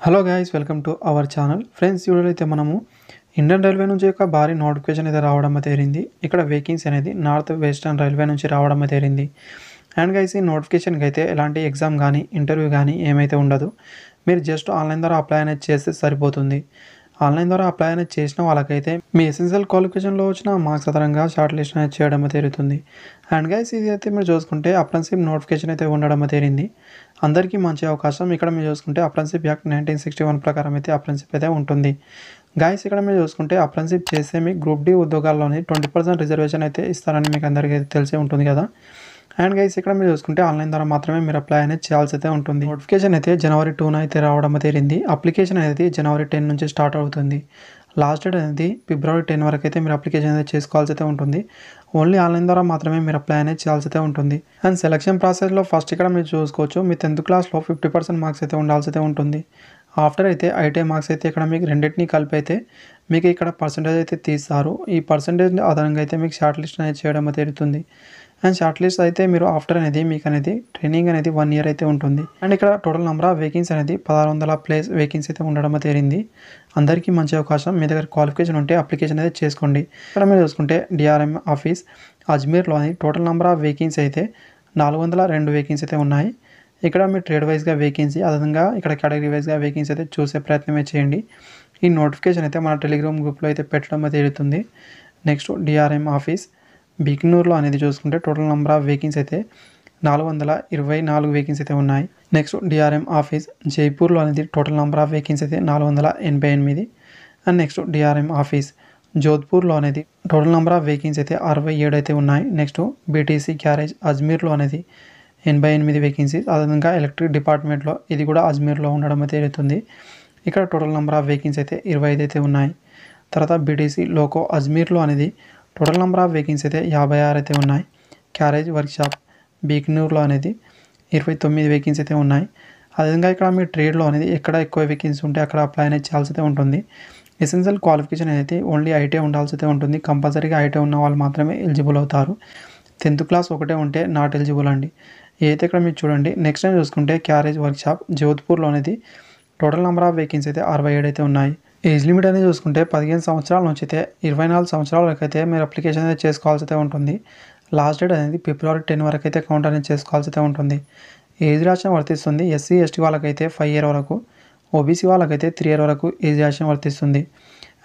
Hello guys, welcome to our channel. Friends, వీడియోలో అయితే మనము ఇండియన్ రైల్వే నుంచి ఒక భారీ నోటిఫికేషన్ అయితే రావడం తేరింది. ఇక్కడ వేకెన్సీ అనేది నార్త్ వెస్టర్న్ రైల్వే నుంచి రావడం తేరింది. అండ్ గైస్, ఈ నోటిఫికేషన్కి అయితే ఎలాంటి ఎగ్జామ్ కానీ ఇంటర్వ్యూ కానీ ఏమైతే ఉండదు. మీరు జస్ట్ ఆన్లైన్ ద్వారా అప్లై అనేది చేస్తే సరిపోతుంది. ఆన్లైన్ ద్వారా అప్లై అనేది చేసిన వాళ్ళకైతే మీ ఎసెన్షియల్ క్వాలిఫికేషన్లో వచ్చిన మార్క్స్ ఆధారంగా షార్ట్ లిస్ట్ అనేది చేయడం జరుగుతుంది. అండ్ గైస్, ఇది అయితే మీరు చూసుకుంటే అప్రెంటిస్‌షిప్ నోటిఫికేషన్ అయితే ఉండడం తేరింది. అందరికీ మంచి అవకాశం. ఇక్కడ మీరు చూసుకుంటే అప్రెంటిస్‌షిప్ యాక్ట్ 1961 ప్రకారం అయితే అప్రెంటిస్‌షిప్ అయితే ఉంటుంది. గైస్, ఇక్కడ మీరు చూసుకుంటే అప్రెంటిస్‌షిప్ చేస్తే మీకు గ్రూప్ డి ఉద్యోగాల్లోని 20% రిజర్వేషన్ అయితే ఇస్తారని మీకు అందరికీ తెలిసే ఉంటుంది కదా. అండ్ గైస్, ఇక్కడ మీరు చూసుకుంటే ఆన్లైన్ ద్వారా మాత్రమే మీరు అప్లై అనేది చేయాల్సి అయితే ఉంటుంది. నోటిఫికేషన్ అయితే జనవరి 2న అయితే రావడం తేరింది. అప్లికేషన్ అనేది జనవరి 10 నుంచి స్టార్ట్ అవుతుంది. లాస్ట్ డేట్ అనేది ఫిబ్రవరి 10 వరకు అయితే మీరు అప్లికేషన్ అనేది చేసుకోవాల్సి అయితే ఉంటుంది. ఓన్లీ ఆన్లైన్ ద్వారా మాత్రమే మీరు అప్లై అనేది చేయాల్సి అయితే ఉంటుంది. అండ్ సెలక్షన్ ప్రాసెస్లో ఫస్ట్ ఇక్కడ మీరు చూసుకోవచ్చు, మీ 10th క్లాస్లో 50% మార్క్స్ అయితే ఉండాల్సి అయితే ఉంటుంది. ఆఫ్టర్ అయితే ఐటీఐ మార్క్స్ అయితే ఇక్కడ మీకు రెండింటినీ కలిపి అయితే మీకు ఇక్కడ పర్సంటేజ్ అయితే తీస్తారు. ఈ పర్సంటేజ్ ఆధారంగా అయితే మీకు షార్ట్ లిస్ట్ అనేది చేయడం జరుగుతుంది. అండ్ షార్ట్ లిస్ట్ అయితే మీరు ఆఫ్టర్ అనేది మీకు అనేది ట్రైనింగ్ అనేది 1 year అయితే ఉంటుంది. అండ్ ఇక్కడ టోటల్ నెంబర్ ఆఫ్ వేకెన్సీ అనేది 1600 ప్లేస్ వేకెన్సీ అయితే ఉండడం తేరింది. అందరికీ మంచి అవకాశం. మీ దగ్గర క్వాలిఫికేషన్ ఉంటే అప్లికేషన్ అయితే చేసుకోండి. ఇక్కడ మీరు చూసుకుంటే డిఆర్ఎం ఆఫీస్ అజ్మీర్లోని టోటల్ నెంబర్ ఆఫ్ వేకెన్సీ అయితే 402 వేకెన్సీ అయితే ఉన్నాయి. ఇక్కడ మీరు ట్రేడ్ వైజ్గా వేకెన్సీ, అదేవిధంగా ఇక్కడ కేటగిరీ వైజ్గా వేకెన్సీ అయితే చూసే ప్రయత్నమే చేయండి. ఈ నోటిఫికేషన్ అయితే మన టెలిగ్రామ్ గ్రూప్లో అయితే పెట్టడం అయితే జరుగుతుంది. నెక్స్ట్ డిఆర్ఎం ఆఫీస్ బిక్నూర్లో అనేది చూసుకుంటే టోటల్ నెంబర్ ఆఫ్ వేకెన్సీ అయితే 424 వేకెన్సీ అయితే ఉన్నాయి. నెక్స్ట్ డిఆర్ఎం ఆఫీస్ జైపూర్లో అనేది టోటల్ నెంబర్ ఆఫ్ వేకెన్సీ అయితే 488. అండ్ నెక్స్ట్ డిఆర్ఎం ఆఫీస్ జోధ్పూర్లో అనేది టోటల్ నెంబర్ ఆఫ్ వేకెన్సీ అయితే 67 అయితే ఉన్నాయి. నెక్స్ట్ బీటీసీ క్యారేజ్ అజ్మీర్లో అనేది 88 వేకెన్సీస్. అదేవిధంగా ఎలక్ట్రిక్ డిపార్ట్మెంట్లో ఇది కూడా అజ్మీర్లో ఉండడం అయితే జరుగుతుంది. ఇక్కడ టోటల్ నెంబర్ ఆఫ్ వేకెన్సీ అయితే 25 అయితే ఉన్నాయి. తర్వాత బీటీసీ లోకో అజ్మీర్లో అనేది టోటల్ నెంబర్ ఆఫ్ వేకెన్సీ అయితే 56 అయితే ఉన్నాయి. క్యారేజ్ వర్క్షాప్ బీక్నూర్లో అనేది 29 వేకెన్సీ అయితే ఉన్నాయి. అదేవిధంగా ఇక్కడ మీ ట్రేడ్లో అనేది ఎక్కడ ఎక్కువ వేకెన్సీ ఉంటే అక్కడ అప్లై అనేది చేయాల్సి అయితే ఉంటుంది. ఎసెన్షియల్ క్వాలిఫికేషన్ అయితే ఓన్లీ ఐటీఐ ఉండాల్సి అయితే ఉంటుంది. కంపల్సరీగా ఐటీఐ ఉన్న వాళ్ళు మాత్రమే ఎలిజిబుల్ అవుతారు. 10th క్లాస్ ఒకటే ఉంటే నాట్ ఎలిజిబుల్ అండి. అయితే ఇక్కడ మీరు చూడండి. నెక్స్ట్ టైం చూసుకుంటే క్యారేజ్ వర్క్షాప్ జోధ్పూర్లో అనేది టోటల్ నెంబర్ ఆఫ్ వేకెన్సీ అయితే 67 అయితే ఉన్నాయి. ఏజ్ లిమిట్ అనేది చూసుకుంటే 15 సంవత్సరాల నుంచి అయితే 24 సంవత్సరాల వరకు అయితే మీరు అప్లికేషన్ అనేది చేసుకోవాల్సి అయితే ఉంటుంది. లాస్ట్ డేట్ అనేది ఫిబ్రవరి 10 వరకు అయితే కౌంట్ అనేది చేసుకోవాల్సి అయితే ఉంటుంది. ఏజ్ రిలాక్సేషన్ వర్తిస్తుంది. ఎస్సీ ఎస్టీ వాళ్ళకైతే 5 year వరకు, ఓబీసీ వాళ్ళకైతే 3 year వరకు ఏజ్ రిలాక్సేషన్ వర్తిస్తుంది.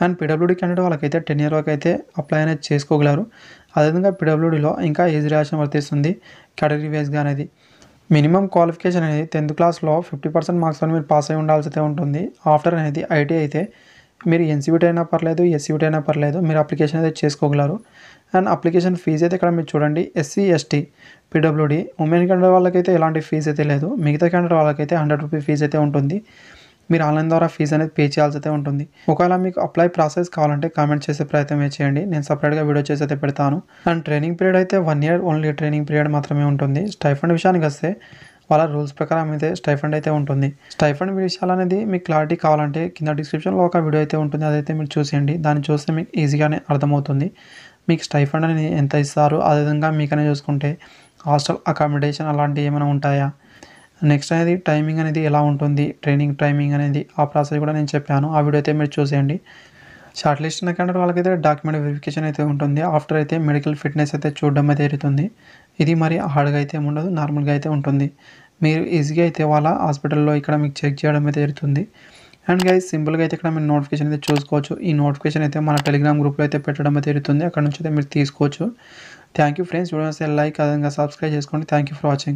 అండ్ పీడబ్ల్యూడీ క్యాండిడేట్ వాళ్ళకైతే 10 year వరకు అయితే అప్లై అనేది చేసుకోగలరు. అదేవిధంగా పీడబ్ల్యూడీలో ఇంకా ఏజ్ రిలాక్సేషన్ వర్తిస్తుంది కేటగిరీ వైజ్గా అనేది. మినిమం క్వాలిఫికేషన్ అనేది 10th క్లాస్లో 50% మార్క్స్తో మీరు పాస్ అయి ఉండాల్సి అయితే ఉంటుంది. ఆఫ్టర్ అనేది ఐటీ అయితే మీరు ఎన్సీబీటీ అయినా పర్లేదు, ఎస్సీబీటీ అయినా పర్లేదు, మీరు అప్లికేషన్ అయితే చేసుకోగలరు. అండ్ అప్లికేషన్ ఫీజు అయితే ఇక్కడ మీరు చూడండి, SC ST PWD women candidate వాళ్ళకైతే ఎలాంటి ఫీజు అయితే లేదు. మిగతా క్యాండిడేట్ వాళ్ళకైతే 100 రూపీ ఫీజు అయితే ఉంటుంది. మీరు ఆన్లైన్ ద్వారా ఫీజు అనేది పే చేయాల్సి అయితే ఉంటుంది. ఒకవేళ మీకు అప్లై ప్రాసెస్ కావాలంటే కామెంట్ చేసే ప్రయత్నం చేయండి. నేను సపరేట్గా వీడియో చేసి అయితే పెడతాను. అండ్ ట్రైనింగ్ పీరియడ్ అయితే 1 year ఓన్లీ ట్రైనింగ్ పీరియడ్ మాత్రమే ఉంటుంది. స్టైఫండ్ విషయానికి వస్తే వాళ్ళ రూల్స్ ప్రకారం అయితే స్టైఫండ్ అయితే ఉంటుంది. స్టైఫండ్ విషయాలు అనేది మీకు క్లారిటీ కావాలంటే కింద డిస్క్రిప్షన్లో ఒక వీడియో అయితే ఉంటుంది, అదైతే మీరు చూసేయండి. దాన్ని చూస్తే మీకు ఈజీగానే అర్థమవుతుంది మీకు స్టైఫండ్ అనేది ఎంత ఇస్తారు. అదేవిధంగా మీకనే చూసుకుంటే హాస్టల్ అకామిడేషన్ అలాంటివి ఏమైనా ఉంటాయా, నెక్స్ట్ అనేది టైమింగ్ అనేది ఎలా ఉంటుంది, ట్రైనింగ్ టైమింగ్ అనేది ఆ ప్రాసెస్ కూడా నేను చెప్పాను. ఆ వీడియో అయితే మీరు చూసేయండి. షార్ట్ లిస్ట్ ఉన్న క్యాండిడేట్ వాళ్ళకైతే డాక్యుమెంట్ వెరిఫికేషన్ అయితే ఉంటుంది. ఆఫ్టర్ అయితే మెడికల్ ఫిట్నెస్ అయితే చూడడం అయితే జరుగుతుంది. ఇది మరి హార్డ్గా అయితే ఉండదు, నార్మల్గా అయితే ఉంటుంది. మీరు ఈజీగా అయితే వాళ్ళ హాస్పిటల్లో ఇక్కడ మీకు చెక్ చేయడం అయితే జరుగుతుంది. అండ్ గైస్, సింపుల్గా అయితే ఇక్కడ మీరు నోటిఫికేషన్ అయితే చూసుకోవచ్చు. ఈ నోటిఫికేషన్ అయితే మన టెలిగ్రామ్ గ్రూప్లో అయితే పెట్టడం అయితే జరుగుతుంది. అక్కడ నుంచి అయితే మీరు తీసుకోవచ్చు. Thank you friends. Videos like, అదేవిధంగా సబ్స్క్రైబ్ చేసుకోండి. Thank you for watching.